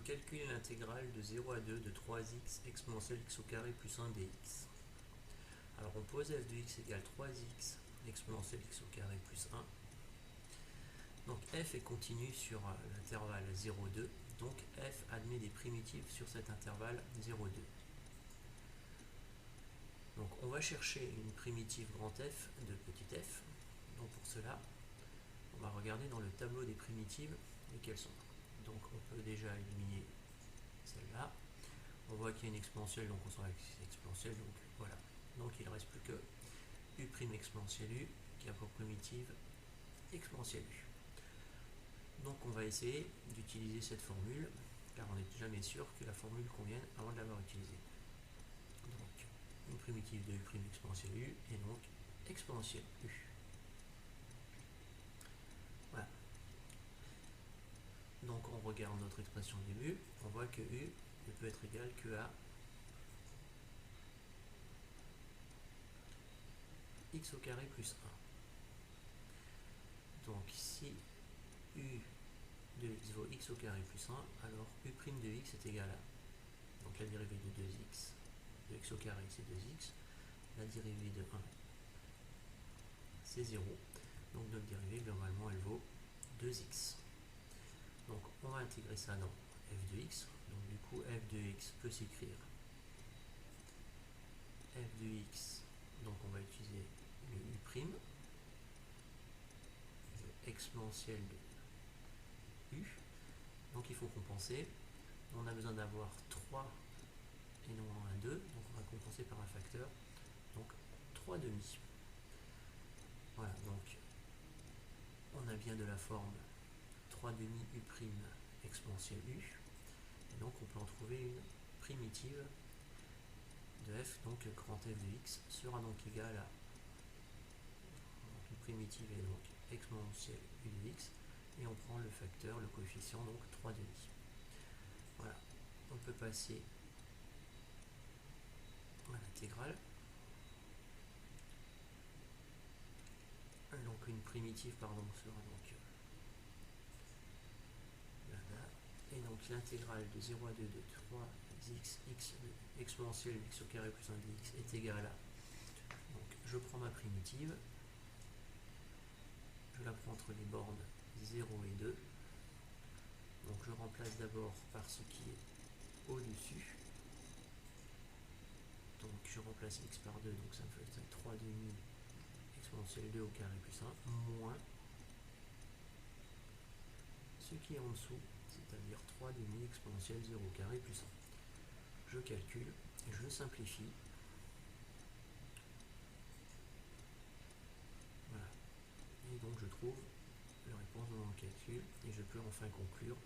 calculer l'intégrale de 0 à 2 de 3x exponentielle x au carré plus 1 dx. Alors on pose f de x égale 3x exponentielle x au carré plus 1. Donc f est continu sur l'intervalle 0,2. Donc f admet des primitives sur cet intervalle 0,2. Donc on va chercher une primitive grand F de petit f. Donc pour cela, on va regarder dans le tableau des primitives lesquelles sont. Donc on peut déjà éliminer celle-là. On voit qu'il y a une exponentielle, donc on s'en va avec cette exponentielle, donc voilà. Donc il ne reste plus que u' exponentielle u qui a pour primitive exponentielle u. Donc on va essayer d'utiliser cette formule, car on n'est jamais sûr que la formule convienne avant de l'avoir utilisée. Donc une primitive de u' exponentielle u et donc exponentielle u. Voilà. Donc on regarde notre expression du début, on voit que u ne peut être égal que à x au carré plus 1. Donc si u de x vaut x au carré plus 1, alors u' de x est égal à, donc la dérivée de 2x, de x au carré c'est 2x, la dérivée de 1 c'est 0, donc notre dérivée globalement elle vaut 2x. Donc on va intégrer ça dans f de x, donc du coup f de x peut s'écrire f de x, donc on va utiliser le u', exponentielle de u, donc il faut compenser, on a besoin d'avoir 3 et non un 2, donc on va compenser par un facteur, donc 3 demi. Voilà, donc on a bien de la forme 3 demi u' exponentielle u, et donc on peut en trouver une primitive de f, donc grand f de x sera donc égal à, une primitive est donc exponentielle u de x, et on prend le facteur, le coefficient, donc 3 demi. Voilà, on peut passer à l'intégrale. Donc une primitive sera donc là, et donc l'intégrale de 0 à 2 de 3x exponentielle x au carré plus 1 dx est égale à, donc je prends ma primitive, je la prends entre les bornes 0 et 2, donc je remplace d'abord par ce qui est au-dessus, donc je remplace x par 2, donc ça me fait 3 demi exponentielle 2 au carré plus 1, moins ce qui est en dessous, c'est-à-dire 3 demi exponentielle 0 au carré plus 1. Je calcule, je simplifie. Voilà. Et donc je trouve la réponse de mon calcul et je peux enfin conclure